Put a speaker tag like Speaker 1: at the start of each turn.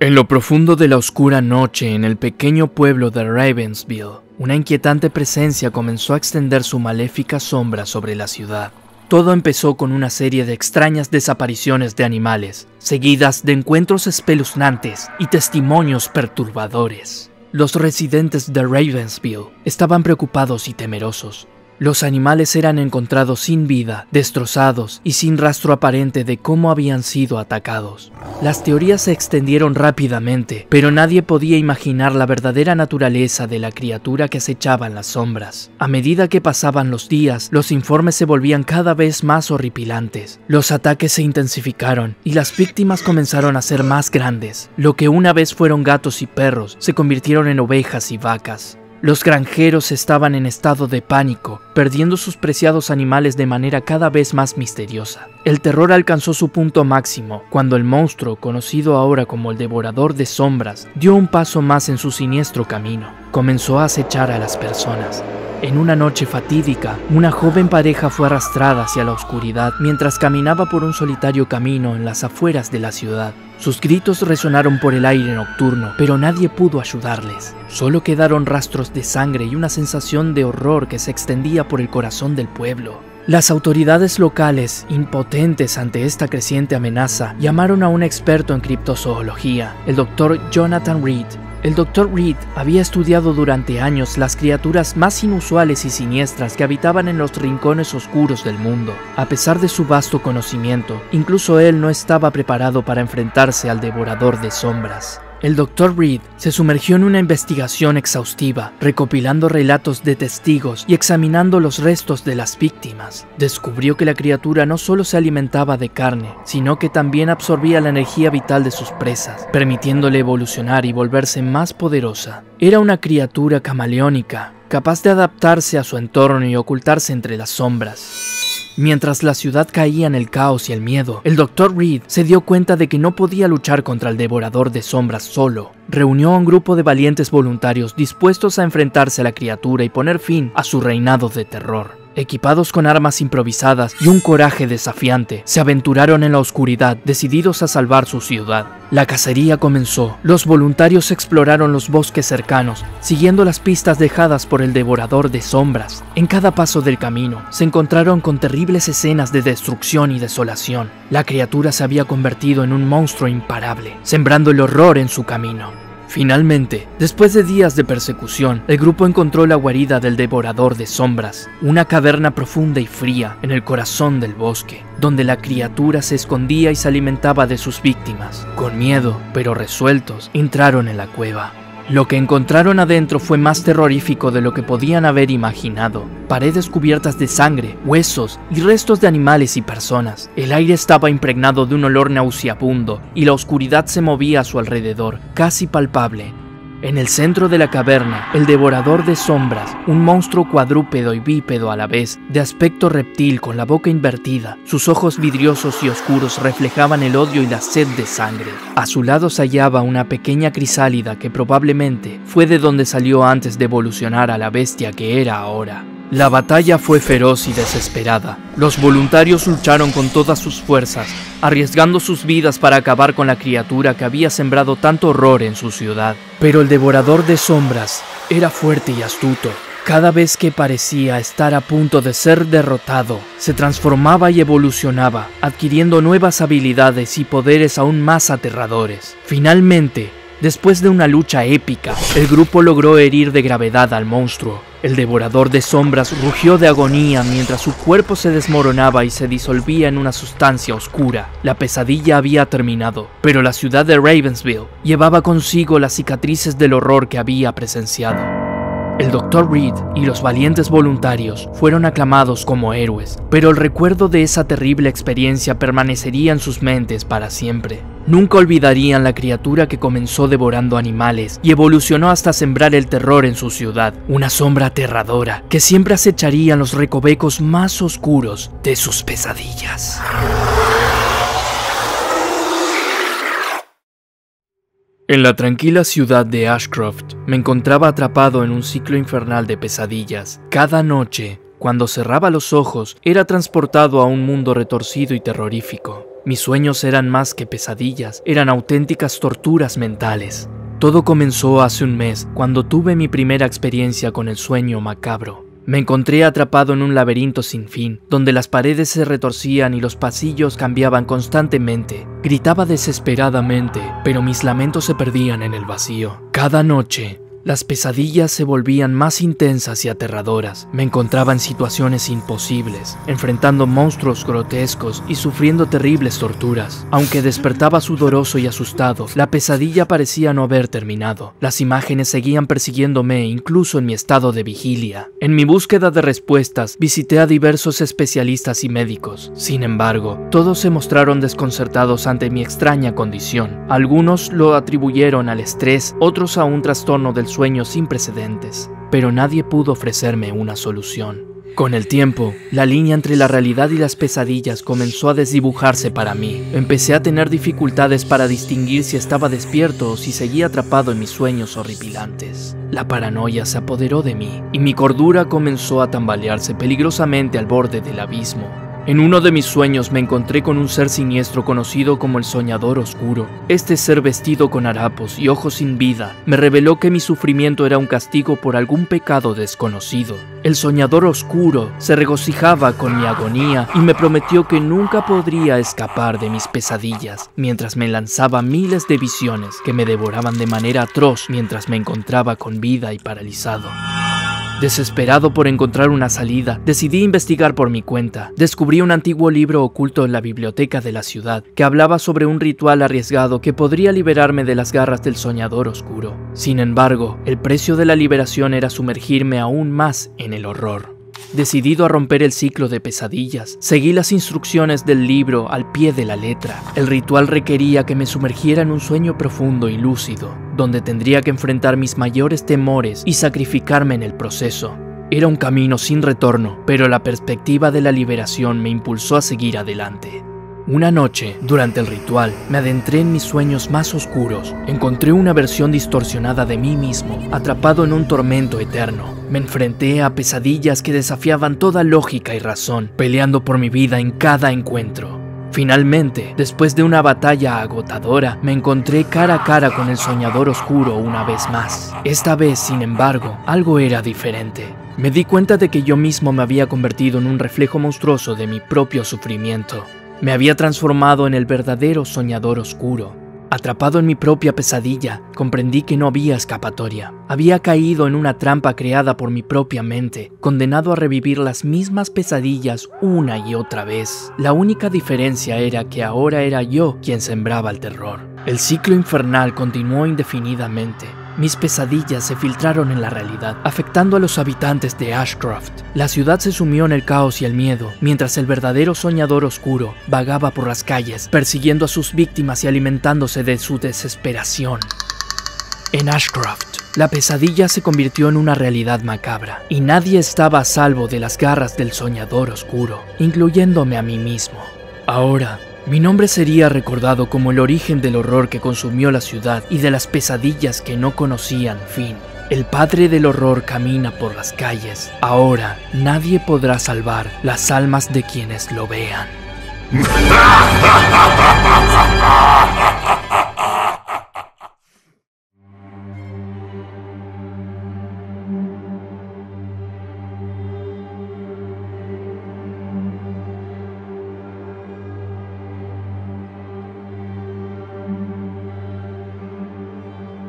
Speaker 1: En lo profundo de la oscura noche, en el pequeño pueblo de Ravensville, una inquietante presencia comenzó a extender su maléfica sombra sobre la ciudad. Todo empezó con una serie de extrañas desapariciones de animales, seguidas de encuentros espeluznantes y testimonios perturbadores. Los residentes de Ravensville estaban preocupados y temerosos. Los animales eran encontrados sin vida, destrozados y sin rastro aparente de cómo habían sido atacados. Las teorías se extendieron rápidamente, pero nadie podía imaginar la verdadera naturaleza de la criatura que acechaba en las sombras. A medida que pasaban los días, los informes se volvían cada vez más horripilantes. Los ataques se intensificaron y las víctimas comenzaron a ser más grandes. Lo que una vez fueron gatos y perros se convirtieron en ovejas y vacas. Los granjeros estaban en estado de pánico, perdiendo sus preciados animales de manera cada vez más misteriosa. El terror alcanzó su punto máximo cuando el monstruo, conocido ahora como el Devorador de Sombras, dio un paso más en su siniestro camino. Comenzó a acechar a las personas. En una noche fatídica, una joven pareja fue arrastrada hacia la oscuridad mientras caminaba por un solitario camino en las afueras de la ciudad. Sus gritos resonaron por el aire nocturno, pero nadie pudo ayudarles. Solo quedaron rastros de sangre y una sensación de horror que se extendía por el corazón del pueblo. Las autoridades locales, impotentes ante esta creciente amenaza, llamaron a un experto en criptozoología, el Dr. Jonathan Reed. El Dr. Reed había estudiado durante años las criaturas más inusuales y siniestras que habitaban en los rincones oscuros del mundo. A pesar de su vasto conocimiento, incluso él no estaba preparado para enfrentarse al Devorador de Sombras. El Dr. Reed se sumergió en una investigación exhaustiva, recopilando relatos de testigos y examinando los restos de las víctimas. Descubrió que la criatura no solo se alimentaba de carne, sino que también absorbía la energía vital de sus presas, permitiéndole evolucionar y volverse más poderosa. Era una criatura camaleónica, capaz de adaptarse a su entorno y ocultarse entre las sombras. Mientras la ciudad caía en el caos y el miedo, el Dr. Reed se dio cuenta de que no podía luchar contra el Devorador de Sombras solo. Reunió a un grupo de valientes voluntarios dispuestos a enfrentarse a la criatura y poner fin a su reinado de terror. Equipados con armas improvisadas y un coraje desafiante, se aventuraron en la oscuridad, decididos a salvar su ciudad. La cacería comenzó. Los voluntarios exploraron los bosques cercanos, siguiendo las pistas dejadas por el Devorador de Sombras. En cada paso del camino, se encontraron con terribles escenas de destrucción y desolación. La criatura se había convertido en un monstruo imparable, sembrando el horror en su camino. Finalmente, después de días de persecución, el grupo encontró la guarida del Devorador de Sombras, una caverna profunda y fría en el corazón del bosque, donde la criatura se escondía y se alimentaba de sus víctimas. Con miedo, pero resueltos, entraron en la cueva. Lo que encontraron adentro fue más terrorífico de lo que podían haber imaginado. Paredes cubiertas de sangre, huesos y restos de animales y personas. El aire estaba impregnado de un olor nauseabundo y la oscuridad se movía a su alrededor, casi palpable. En el centro de la caverna, el Devorador de Sombras, un monstruo cuadrúpedo y bípedo a la vez, de aspecto reptil con la boca invertida, sus ojos vidriosos y oscuros reflejaban el odio y la sed de sangre. A su lado se hallaba una pequeña crisálida que probablemente fue de donde salió antes de evolucionar a la bestia que era ahora. La batalla fue feroz y desesperada. Los voluntarios lucharon con todas sus fuerzas, arriesgando sus vidas para acabar con la criatura que había sembrado tanto horror en su ciudad. Pero el Devorador de Sombras era fuerte y astuto. Cada vez que parecía estar a punto de ser derrotado, se transformaba y evolucionaba, adquiriendo nuevas habilidades y poderes aún más aterradores. Finalmente, después de una lucha épica, el grupo logró herir de gravedad al monstruo. El Devorador de Sombras rugió de agonía mientras su cuerpo se desmoronaba y se disolvía en una sustancia oscura. La pesadilla había terminado, pero la ciudad de Ravensville llevaba consigo las cicatrices del horror que había presenciado. El Dr. Reed y los valientes voluntarios fueron aclamados como héroes, pero el recuerdo de esa terrible experiencia permanecería en sus mentes para siempre. Nunca olvidarían la criatura que comenzó devorando animales y evolucionó hasta sembrar el terror en su ciudad, una sombra aterradora que siempre acecharía en los recovecos más oscuros de sus pesadillas. En la tranquila ciudad de Ashcroft, me encontraba atrapado en un ciclo infernal de pesadillas. Cada noche, cuando cerraba los ojos, era transportado a un mundo retorcido y terrorífico. Mis sueños eran más que pesadillas, eran auténticas torturas mentales. Todo comenzó hace un mes, cuando tuve mi primera experiencia con el sueño macabro. Me encontré atrapado en un laberinto sin fin, donde las paredes se retorcían y los pasillos cambiaban constantemente. Gritaba desesperadamente, pero mis lamentos se perdían en el vacío. Cada noche, las pesadillas se volvían más intensas y aterradoras. Me encontraba en situaciones imposibles, enfrentando monstruos grotescos y sufriendo terribles torturas. Aunque despertaba sudoroso y asustado, la pesadilla parecía no haber terminado. Las imágenes seguían persiguiéndome incluso en mi estado de vigilia. En mi búsqueda de respuestas, visité a diversos especialistas y médicos. Sin embargo, todos se mostraron desconcertados ante mi extraña condición. Algunos lo atribuyeron al estrés, otros a un trastorno del sueño sin precedentes, pero nadie pudo ofrecerme una solución. Con el tiempo, la línea entre la realidad y las pesadillas comenzó a desdibujarse para mí. Empecé a tener dificultades para distinguir si estaba despierto o si seguía atrapado en mis sueños horripilantes. La paranoia se apoderó de mí, y mi cordura comenzó a tambalearse peligrosamente al borde del abismo. En uno de mis sueños me encontré con un ser siniestro conocido como el Soñador Oscuro. Este ser, vestido con harapos y ojos sin vida, me reveló que mi sufrimiento era un castigo por algún pecado desconocido. El Soñador Oscuro se regocijaba con mi agonía y me prometió que nunca podría escapar de mis pesadillas, mientras me lanzaba miles de visiones que me devoraban de manera atroz mientras me encontraba con vida y paralizado. Desesperado por encontrar una salida, decidí investigar por mi cuenta. Descubrí un antiguo libro oculto en la biblioteca de la ciudad que hablaba sobre un ritual arriesgado que podría liberarme de las garras del Soñador Oscuro. Sin embargo, el precio de la liberación era sumergirme aún más en el horror. Decidido a romper el ciclo de pesadillas, seguí las instrucciones del libro al pie de la letra. El ritual requería que me sumergiera en un sueño profundo y lúcido, donde tendría que enfrentar mis mayores temores y sacrificarme en el proceso. Era un camino sin retorno, pero la perspectiva de la liberación me impulsó a seguir adelante. Una noche, durante el ritual, me adentré en mis sueños más oscuros. Encontré una versión distorsionada de mí mismo, atrapado en un tormento eterno. Me enfrenté a pesadillas que desafiaban toda lógica y razón, peleando por mi vida en cada encuentro. Finalmente, después de una batalla agotadora, me encontré cara a cara con el Soñador Oscuro una vez más. Esta vez, sin embargo, algo era diferente. Me di cuenta de que yo mismo me había convertido en un reflejo monstruoso de mi propio sufrimiento. Me había transformado en el verdadero Soñador Oscuro. Atrapado en mi propia pesadilla, comprendí que no había escapatoria. Había caído en una trampa creada por mi propia mente, condenado a revivir las mismas pesadillas una y otra vez. La única diferencia era que ahora era yo quien sembraba el terror. El ciclo infernal continuó indefinidamente. Mis pesadillas se filtraron en la realidad, afectando a los habitantes de Ashcroft. La ciudad se sumió en el caos y el miedo, mientras el verdadero Soñador Oscuro vagaba por las calles, persiguiendo a sus víctimas y alimentándose de su desesperación. En Ashcroft, la pesadilla se convirtió en una realidad macabra, y nadie estaba a salvo de las garras del Soñador Oscuro, incluyéndome a mí mismo. Ahora, mi nombre sería recordado como el origen del horror que consumió la ciudad y de las pesadillas que no conocían fin. El padre del horror camina por las calles. Ahora nadie podrá salvar las almas de quienes lo vean.